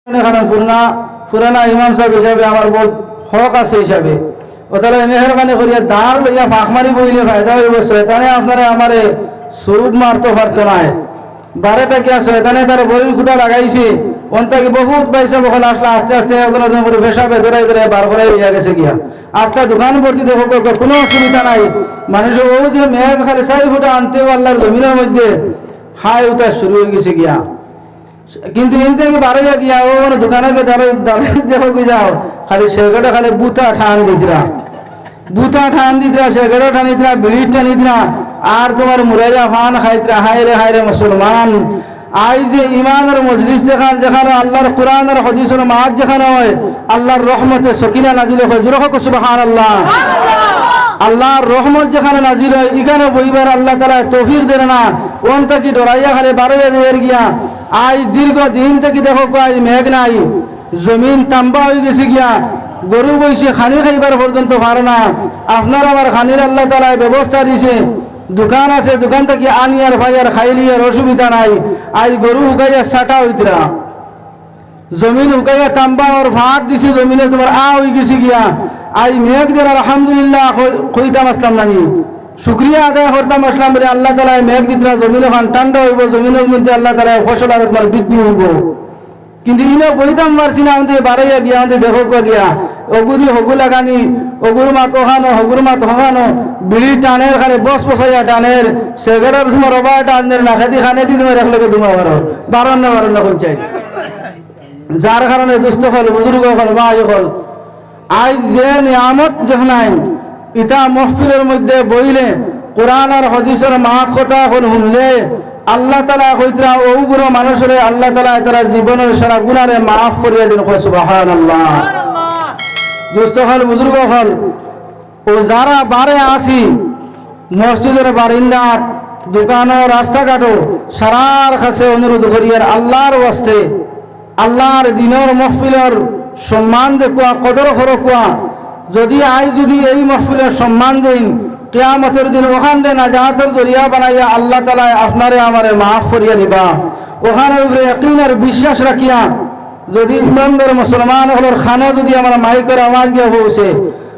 পুরানা ইমাম সাহেব হিসাবে আমার বহুত হক আছে হিসাবে ওতারা মেহরবানি করিয়া দাঁড় লইয়া ফাঁক মারি বইলে ফায়দা হইব শয়তানে আপনারা আমারে স্বরূপ মারতে পারতো নাই বারে থাকিয়া শয়তানে তার বড়ির খুঁটা লাগাইছে অন্তাকে বহুত পয়সা বখন আসলে আস্তে আস্তে পেশাবে ধরাই ধরে বার করাই হইয়া গেছে গিয়া আজকে দোকান ভর্তি দেখো কোনো অসুবিধা নাই মানুষের ও যে মেঘ খালি 4 ফুটা আনতে আল্লাহর জমিনের মধ্যে হাই উঠা শুরু হয়ে গেছে গিয়া কিন্তু ইন থেকে বাড়াইয়া গিয়া ও দোকানে দেখো কি যাও খালি সেগটা খালি বুতা ঠান দিতরা সেগটা টানিতরা বিড়ি টানিতরা আর তোমার মুরাইয়া ফান খাইতরা হায় রে মুসলমান আই যে ইমানের মজলিস যেখানে আল্লাহর কোরআন আর হাদিসের মাহাত যেখানে হয় আল্লাহর রহমতে সকিনা নাজিল হয় জোরে হোক সুবহানাল্লাহ আল্লাহর রহমত যেখানে নাজিল হয় এখানে বইবার আল্লাহ তাআলা তৌফিক দেন না কোন থেকে ডরাইয়া খালি বাড়াইয়া দিয়ে গিয়া আজ দীর্ঘ দিন থেকে দেখো আজ মেঘ নাই জমিন তাম্বা হয়ে গেছে গিয়া গরু বইছে খানি খাইবার পর্যন্ত পারে না আপনার আমার খানির আল্লাহ তাআলা ব্যবস্থা দিছে দোকান আছে দোকান থেকে আনি আর ভাই আর খাইলি আর অসুবিধা নাই আজ গরু উগাইয়া সাটা হইতরা জমিন উগাইয়া তাম্বা আর ভাত দিছে জমিনে তোমার হয়ে গেছে গিয়া আজ মেঘ দিন আলহামদুলিল্লাহ কইতাম আসলাম নানি শুক্রিয়া আদায় করতাম আসলাম বলে আল্লাহ তাআলা মেঘ দিতরা জমিনে খান ঠান্ডা হইব জমিনের মধ্যে আল্লাহ তাআলা ফসল আর তোমার বৃদ্ধি হইব কিন্তু ইনো বইতাম পারছি না আমাদের বাড়াইয়া গিয়া আমাদের দেখো গিয়া ওগুলি হগু লাগানি ওগুর মাত ওখানো হগুর মাত হগানো বিড়ি টানের খানে বস বসাইয়া টানের সেগেরার তোমার রবা টানের না খাতি খানে দি তোমার একলগে দুমা বারণ না কোন চাই যার কারণে দুস্থ হল বুজুর্গ হল ভাই হল আজ যে নিয়ামত যখন ইটা মহফিলের মধ্যে বইলে কোরআন আর হাদিসের মাত কথা এখন শুনলে আল্লাহ তাআলা কইতরা ওগুলো মানুষের আল্লাহ তাআলা তারা জীবনের সারা গুনারে মাফ করিয়া দিন সুবহানাল্লাহ দুস্থ হল বুজুর্গ হল ও যারা বারে আসি মসজিদের বারিন্দাত দোকানো রাস্তাঘাটো সারার কাছে অনুরোধ করিয়ার আল্লাহর ওয়াস্তে আল্লাহর দিনের মহফিলের সম্মান দেখুয়া কদর হরকুয়া যদি আজ যদি এই মহফিলের সম্মান দিন কিয়ামতের দিন ওখান দিয়ে নাজাতের জরিয়া বানাইয়া আল্লাহ তাআলা আপনারে আমারে মাফ করিয়া দিবা ওখানে ইয়াকিন আর বিশ্বাস রাখিয়া যদি ইমানদার মুসলমান হলোর খানা যদি আমার মাইকের আওয়াজ গিয়া পৌঁছে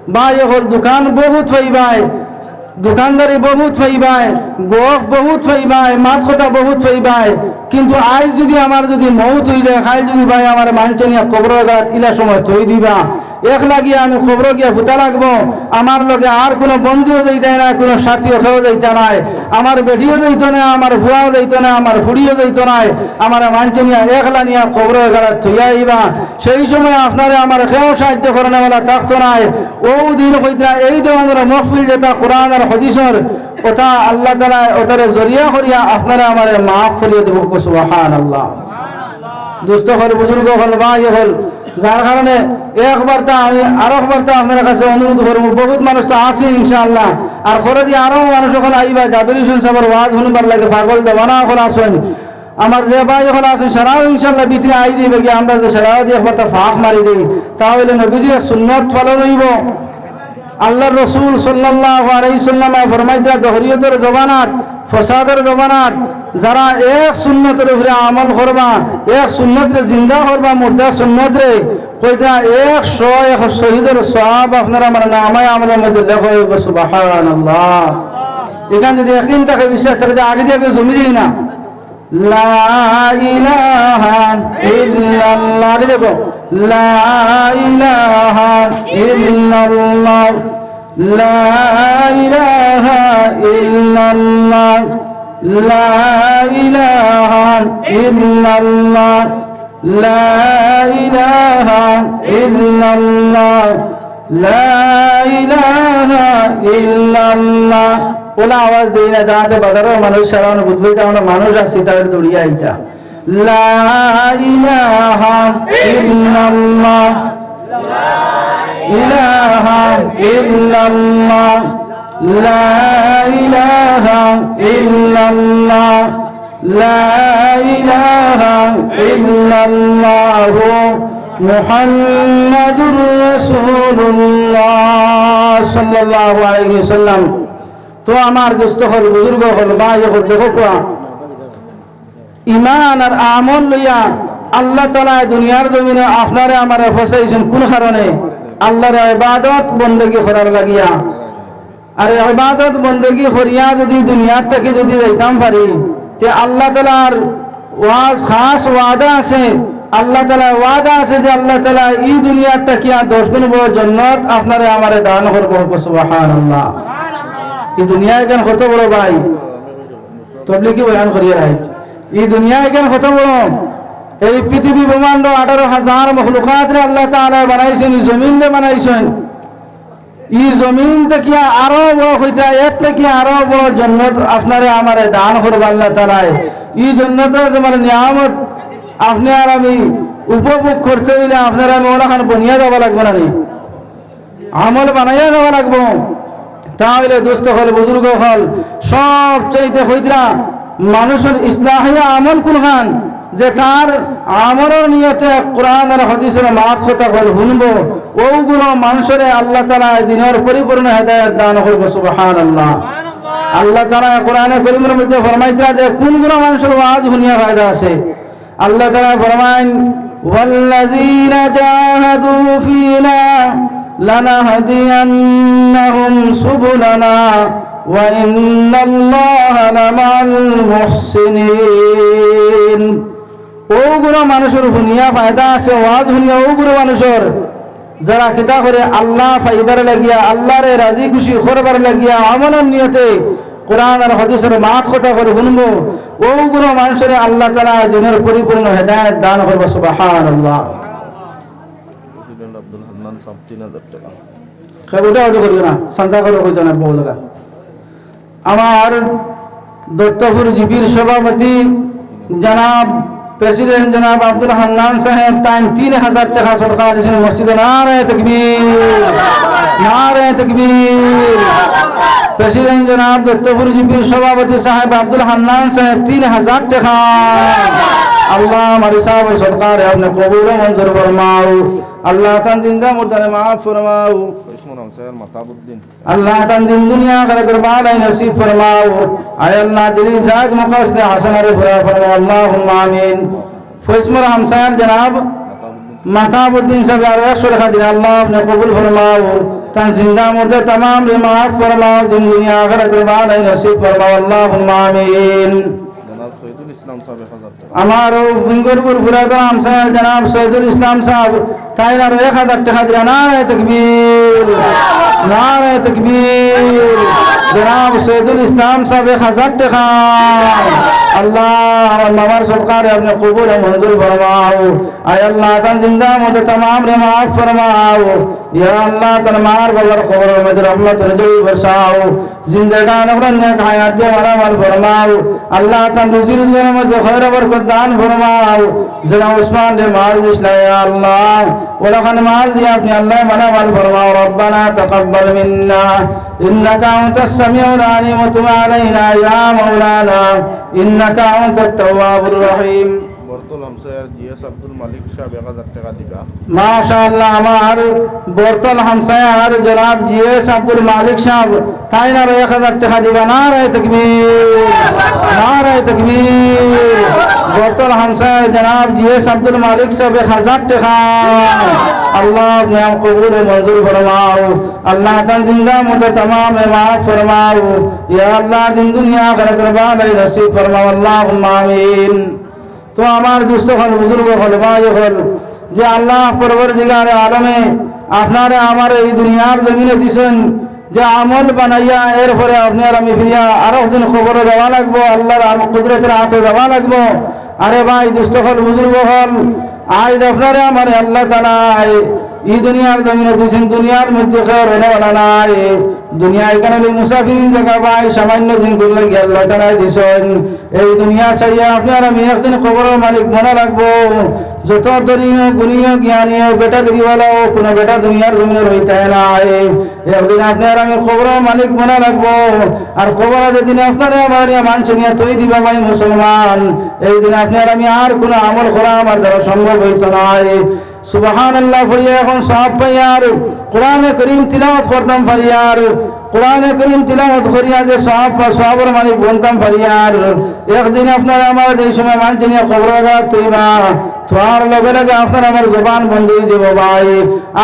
বা হল দোকান বহুত পাইবাই দোকানদারি বহুত পাইবাই গোফ বহুত পাইবাই মাত কথা বহুত পাইবাই কিন্তু আজ যদি আমার যদি মৌত হয়ে যায় খাই যদি ভাই আমার মানছে নিয়ে কবর গাছ ইলা সময় থই দিবা এক লাগিয়ে আমি খবর গিয়া ভুতা লাগবো আমার লগে আর কোনো বন্ধুও যাইতে না কোনো সাথীও খেয়েও যাইতে নাই আমার বেটিও যাইত না আমার ভুয়াও যাইত না আমার ফুড়িও যাইত নাই আমার মানছে নিয়ে একলা নিয়ে খবর গাছ থইয়া আইবা সেই সময় আপনারা আমার কেউ সাহায্য করেনা বলা থাকতো নাই ও দিন হইতা এই ধরনের মহফিল যেটা কোরআন আর হাদিসের ওটা আল্লাহ তাআলা ওটার জরিয়া করিয়া আপনারা আমার মাফ করিয়ে দেব সুবহানাল্লাহ দুস্থ হল বুজুর্গ হল ভাই হল যার কারণে একবার তা আমি আরেকবার তা আপনার কাছে অনুরোধ করবো বহুত মানুষ তো আসে ইনশাআল্লাহ আর করে দিয়ে আরো মানুষ ওখানে আইবা জাবির হোসেন সাহেবের ওয়াজ শুনবার লাগে পাগল দেওয়ানা ওখানে আসেন আমার যে ভাই ওখানে আসেন সারাও ইনশাআল্লাহ ভিতরে আই দিবে কি আমরা যে সারাও দিয়ে একবার তা ফাঁক মারি দিই তাহলে নবীজির সুন্নত ফলো রইব আল্লাহর রাসূল সাল্লাল্লাহু আলাইহি সাল্লাম ফরমাইতা দহরিয়তের জবানাত ফসাদের জবানাত যারা এক সুন্নতের উপরে আমল করবা এক সুন্নতরে জিন্দা করবা মুর্দা সুন্নতরে কইতা 100 শহীদের সওয়াব আপনারা আমার নামায় আমলের মধ্যে লেখা হইবে সুবহানাল্লাহ এখানে যদি একদিন তাকে বিশ্বাস করে আগে দিয়ে জমি দিই না লা ইলাহা ইল্লাল্লাহ দেখো লা ইলাহা ইল্লাল্লাহ লা ইলাহা ইল্লাল্লাহ লা ইলাহা ইল্লাল্লাহ লা ইলাহা ইল্লাল্লাহ লা ইলাহা ইল্লাল্লাহ ওলা আওয়াজ দেই না যাতে বাজারের মানুষ সারানো বুঝবে আমরা মানুষ আছি তাদের দৌড়িয়ে আইতা লা ইলাহা ইল্লাল্লাহ লা ইলাহা ইল্লাল্লাহ লা ইলাহা ইল্লাল্লাহ লা ইলাহা ইল্লাল্লাহ মুহাম্মাদুর রাসূলুল্লাহ সাল্লাল্লাহু আলাইহি ওয়াসাল্লাম তো আমার দোস্ত হল বুজুর্গ হল ভাই হল দেখো ইমান আর আমল লইয়া আল্লাহ তাআলা দুনিয়ার জমিনে আপনারে আমারে ফসাইছেন কোন কারণে? আল্লাহর ইবাদত বন্দেগী করার লাগিয়া। আর ইবাদত বন্দেগী করিয়া যদি দুনিয়ার থেকে যদি যাইতাম পারি, তে আল্লাহ তাআলার খাস ওয়াদা আছে। আল্লাহ তাআলা ওয়াদা আছে যে আল্লাহ তাআলা এই দুনিয়ার তাকিয়া 10 গুণ বড় জান্নাত আপনারে আমারে দান করব। সুবহানাল্লাহ। এই দুনিয়া এখন কত বড় ভাই, তবলিগি বয়ান করিয়া রাখ। এই দুনিয়া এখন কত বড়, এই পৃথিবী ব্রহ্মাণ্ড 18,000 মখলুকাতরে আল্লাহ তাআলা বানাইছেন, এই জমিনে বানাইছেন। এই জমিন থেকে আরো বড় হইতে, এর থেকে আরো বড় জান্নাত আপনারে আমারে দান করব আল্লাহ তাআলা। এই জান্নাতের তোমার নিয়ামত আপনি আর আমি উপভোগ করতে হইলে আপনারা আমি ওখানে বনিয়া যাওয়া লাগবে না, আমল বানাইয়া যাওয়া লাগবো। তাহলে দুস্থ হল বুজুর্গ হল সব চাইতে হইতরা মানুষের ইসলাহিয়া আমল কোনখান, যে তার আমলের নিয়তে কোরআন আর হাদিসের মাত কথা হল শুনবো, ওগুলো মানুষের আল্লাহ তাআলা দিনের পরিপূর্ণ হেদায়েত দান করব। সুবহানাল্লাহ। আল্লাহ তাআলা কোরআনে কারীমের মধ্যে ফরমাইতা যে কোনগুলো মানুষের ওয়াজ শুনিয়া ফায়দা আছে। আল্লাহ তাআলা ফরমায় ওয়াল্লাযীনা জাহাদু ফীনা লানাহদিয়ান্নাহুম সুবুলানা ওয়া ইন্নাল্লাহা লামাল মুহসিনিন। ওগুলো মানুষের শুনিয়া ফায়দা আছে, ওয়াজ শুনিয়া ওগুলো মানুষের যারা কিতা করে আল্লাহ পাইবার লাগিয়া, আল্লাহরে রাজি খুশি করবার লাগিয়া আমলের নিয়তে কোরআন আর হাদিসের মাত কথা করে শুনবো, ওগুলো মানুষের আল্লাহ তাআলা দিনের পরিপূর্ণ হেদায়েত দান করব। সুবহানাল্লাহ। আব্দুল হান্নান সাহেব 3000 টাকা ওটা ওটা করিও না, চিন্তা করে হইতো না বহু টাকা। আমার দত্তপুর জিপির সভাপতি জনাব প্রেসিডেন্ট জনাব আব্দুল হান্নান সাহেব 3000 টাকা সরকার দিয়েছেন মসজিদে। নারে তাকবীর, নারে তাকবীর। প্রেসিডেন্ট জনাব দত্তপুর জিপির সভাপতি সাহেব আব্দুল হান্নান সাহেব 3000 টাকা। আল্লাহ हमारे साहब सरकार है, आपने कबूल मंजूर फरमाओ। अल्लाह तन जिंदा मुर्दा माफ फरमाओ। अल्लाह तन दिन दुनिया कर कुर्बान नसीब फरमाओ। आय अल्लाह दिल जात मकसद हसन रे पूरा फरमाओ। अल्लाहुम्मा आमीन। फैसमर हमसार जनाब महताबुद्दीन साहब 100 रखा दिन अल्लाह अपने कबूल फरमाओ। तन जिंदा मुर्दा तमाम रे माफ फरमाओ, दिन दुनिया कर कुर्बान नसीब फरमाओ। अल्लाहुम्मा आमीन। हमारो बिंगरपुर बुरादा हमसार जनाब सैयदुल इस्लाम साहब 1000 টাকা दिया। नारे तकबीर, नारे तकबीर। जनाब सैयदुल इस्लाम साहब 1000 টাকা। अल्लाह हमार सरकार अपने कबूल मंजूर फरमाओ। आय अल्लाह तन जिंदा मुझे तमाम रे माफ फरमाओ। या अल्लाह तन मार बगर कब्र में रहमत रजई बरसाओ। जिंदगान नेक हयात दे वाला माल फरमाओ। अल्लाह तन रुजी रुज़गार में खैर बरकत दान फरमाओ। जना उस्मान दे माल दिसला या अल्लाह वलखन माल दिया अपने अल्लाह मना माल फरमाओ। रब्बना तक़ब्बल मिन्ना इन्नका अंतस समीउल अलीम व तुब अलैना या मौलाना इन्नका अंतत तव्वाबुर रहीम। বর্তল হামসায়ার জিএস আব্দুল মালিক সাহেব 1000 টাকা দিবা। মাশাআল্লাহ। আমার বর্তল হামসায়ার জনাব জিএস আব্দুল মালিক সাহেব 1000 টাকা দিবা। নারে তাকবীর, নারে তাকবীর। বর্তল হামসায়ার জনাব জিএস আব্দুল মালিক সাহেব 1000 টাকা। अल्लाह अपने आप कबूल मंजूर फरमाओ। अल्लाह तन जिंदा मुझे तमाम माफ फरमाओ। या अल्लाह दिन दुनिया आखिरत कुर्बान नसीब फरमाओ। अल्लाहुम्मा आमीन। तो আমার দুস্থ হল বুজুর্গ হল ভাই হল যে আল্লাহ পরবর্তীকার আলমে আপনারা আমার এই দুনিয়ার জমিনে দিছেন যে আমল বানাইয়া এরপরে আপনার আমি ফিরিয়া আরো দিন খবর দেওয়া লাগবো, আল্লাহর কুদরতের হাতে দেওয়া লাগবো। আরে ভাই দুস্থ হল বুজুর্গ হল আজ আপনারা আমার আল্লাহ তাআলা এই দুনিয়ার জমিনে দিছেন, দুনিয়ার মধ্যে খেয়ার হলে নাই। দুনিয়া এখানে মুসাফির জায়গা ভাই সামান্য দিন করলে গিয়ে আল্লাহ তাআলা দিছেন। এই দুনিয়া চাইয়া আপনার আমি একদিন খবরের মালিক মনে রাখবো। যত দলীয় গুণীয় জ্ঞানীয় বেটা দিদিওয়ালাও কোনো বেটা দুনিয়ার জমিনে রইতে নাই। একদিন আপনার আমি খবরের মালিক মনে রাখবো। আর খবর যেদিন আপনারা আমার মানুষ নিয়ে তৈ দিবা ভাই মুসলমান, এই দিন আপনার আমি আর কোনো আমল করা আমার দ্বারা সম্ভব হইত নাই। সুবহানাল্লাহ পড়িয়া এখন সওয়াব পাইয়ার, কোরআনে কারীম তিলাওয়াত করতাম পারিয়ার, কোরআনে করিম তিলাওয়াত করিয়া যে সওয়াবের মালিক বনতাম পারিয়ার একদিন আপনারা আমার এই সময় মানছি নিয়ে কবর তুইবা তোমার লগে লগে আপনার আমার জবান বন্ধ হয়ে যাব ভাই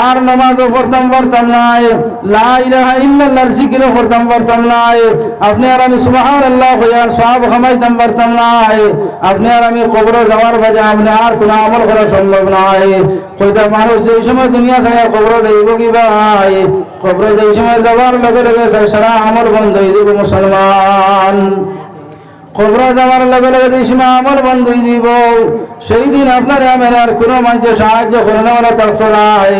আর নামাজও পড়তাম নাই লা ইলাহা ইল্লাল্লাহর জিকিরও পড়তাম নাই আপনি আর আমি সুবহানাল্লাহ কইয়ার সওয়াব কামাইতাম পারতাম নাই আপনি আর আমি কবর যাওয়ার বাজে আপনি আর কোনো আমল করা সম্ভব নয় কইটা মানুষ যেই সময় দুনিয়া ছাড়া কবর যাইব কি ভাই কবর যেই সময় যাওয়ার লগে লগে সারা আমল বন্ধ হয়ে যাব মুসলমান কবর যাওয়ার লগে লগে যেই সময় আমল বন্ধ হয়ে যাব সেই দিন আপনার আমার আর কোনো মানুষের সাহায্য করে নেওয়া থাকতো নাই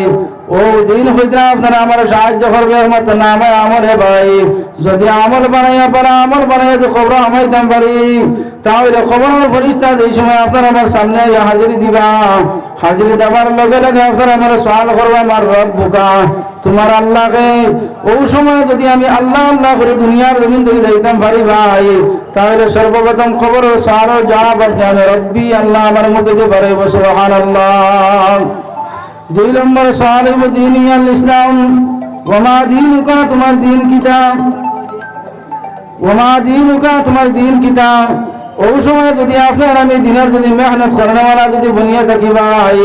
ও দিন হইতে আপনারা আমার সাহায্য করবে মত নামে আমল হে ভাই যদি আমল বানাইয়া যে কবর আমাইতাম পারি তাহলে কবরের ফেরেশতা এই সময় আপনার আমার সামনে হাজিরি দিবা হাজিরি দেওয়ার লগে লগে আপনারা আমার সওয়াল করবা আমার রব্বুকা তোমার আল্লাহকে ওই সময় যদি আমি আল্লাহ করে দুনিয়ার জমিন ধরে যাইতাম পারি ভাই তাহলে সর্বপ্রথম কবরের সওয়ালের জবাব জানে রব্বি আল্লাহ আমার মুখে দিয়ে পারে সুবহানাল্লাহ। 2 নম্বর সওয়াল হইব দীনিয়াল ইসলাম ওমা দীনুকা তোমার দিন কিতাব ওমা দীনুকা তোমার দিন কিতাব ওই সময় যদি আপনার আমি দিনের যদি মেহনত করানোওয়ালা যদি বনিয়া থাকি ভাই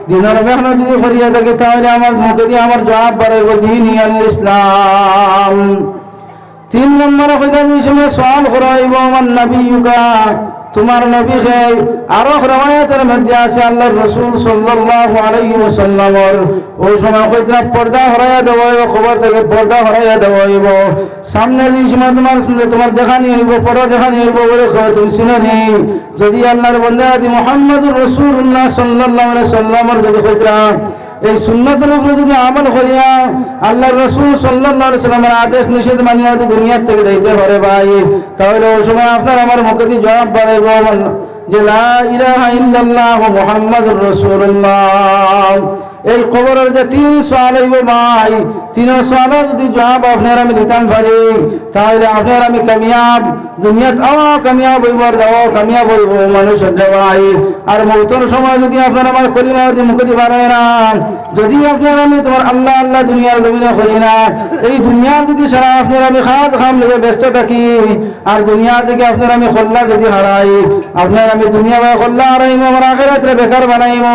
দিনের মেহনত যদি করিয়া থাকি তাহলে আমার মুখে দিয়ে আমার জবাব বাড়াইব দীনিয়াল ইসলাম। 3 নম্বর হইতে যে সময় সওয়াল করাইব আমার নবিয়ুকা তোমার নবীকে আরো রওয়ায়াতের মধ্যে আছে আল্লাহর রাসূল সাল্লাল্লাহু আলাইহি ওয়াসাল্লামের ওই সময় কইতা পর্দা হরাইয়া দেওয়া হইব খবর থেকে পর্দা হরাইয়া দেওয়া হইব সামনে যে সময় তোমার দেখানি হইব পর্দা দেখানি হইব বলে তুমি চিনি যদি আল্লাহর বান্দা মুহাম্মদুর রাসূলুল্লাহ সাল্লাল্লাহু আলাইহি ওয়াসাল্লামের যদি কইতা এই সুন্নতের উপরে যদি আমল করিয়া আল্লাহর রাসূল সাল্লাল্লাহু আলাইহি ওয়াসাল্লামের আদেশ নিষেধ মানিয়া যদি দুনিয়া থেকে যাইতে পারে ভাই তাহলে ওই সময় আপনার আমার মুখে দিয়ে জবাব বাড়াইব যে লা ইলাহা ইল্লাল্লাহ মুহাম্মাদুর রাসূলুল্লাহ। এই কবরের যে 3 সওয়াল হইব ভাই 3 সওয়ালের যদি জবাব আপনার আমি দিতাম পারি তাহলে আপনার আমি কামিয়াব দুনিয়াত কামিয়াব হইব আর কামিয়াব হইব মানুষের ভাই। আর মৌতের সময় যদি আপনার আমার কলিমা যদি মুখে দিয়ে পারে না যদি আপনার আমি তোমার আল্লাহ আল্লাহ দুনিয়ার জমিনে করি না এই দুনিয়ার যদি সারা আপনার আমি খাম লেগে ব্যস্ত থাকি আর দুনিয়া থেকে আপনার আমি খোল্লা যদি হারাই আপনার আমি দুনিয়া খোল্লা হারাইম আমার আখিরাতে বেকার বানাইম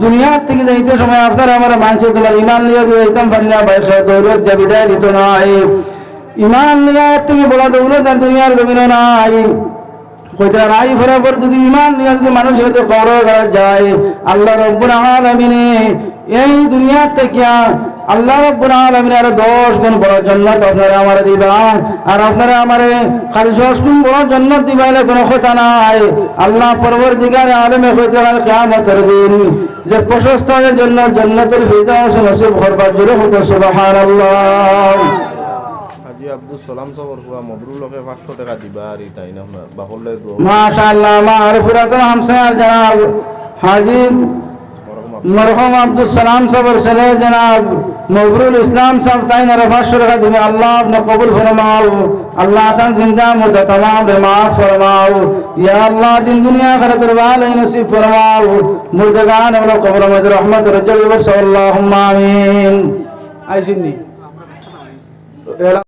দুনিয়ার থেকে যাইতে সময় আপনার আমার মানুষের তোমার ইমান নিয়ে যাইতাম পারি না ভাই দৌলত যা বিদায় দিত নাই ইমান নিয়ে থেকে বলা দৌলত আর দুনিয়ার জমিনে নাই কইতা রাই বরাবর যদি ইমান নিয়ে যদি মানুষ হয়তো কবর যায় আল্লাহ রাব্বুল আলামিনে এই দুনিয়া থেকে আল্লাহ রাব্বুল আলামিন আর 10 গুণ বড় জান্নাত আপনারা আমারে দিবা আর আপনারা আমারে খালি 10 গুণ বড় জান্নাত দিবা এর কোনো কথা নাই আল্লাহ পরবর্তীকার আলেমে কইতে আর কিয়ামতের দিন যে প্রশস্ত জন্য জান্নাতুল ফিরদাউস নসিব করবার জোরে হতো সুবহানাল্লাহ। হাজী আব্দুল সালাম সাহেবের পুরা মবরুলকে 500 টাকা দিবা আর তাই না বাহলে মাশাআল্লাহ মারফুরাত হামসার জনাব হাজী মরহুম আব্দুল সালাম সাহেবের ছেলে জনাব নজরুল ইসলাম সাহেব তাই না 500 টাকা দিবে আল্লাহ আপনি কবুল ফরমাও আল্লাহ তান জিন্দা মুর্দা तमाम বেমার ফরমাও ইয়া আল্লাহ দিন দুনিয়া আখিরাতের ভালো নসিব ফরমাও মুর্দাগান আমরা কবর মধ্যে রহমত রজল সাল্লাল্লাহু আমিন আইসিনি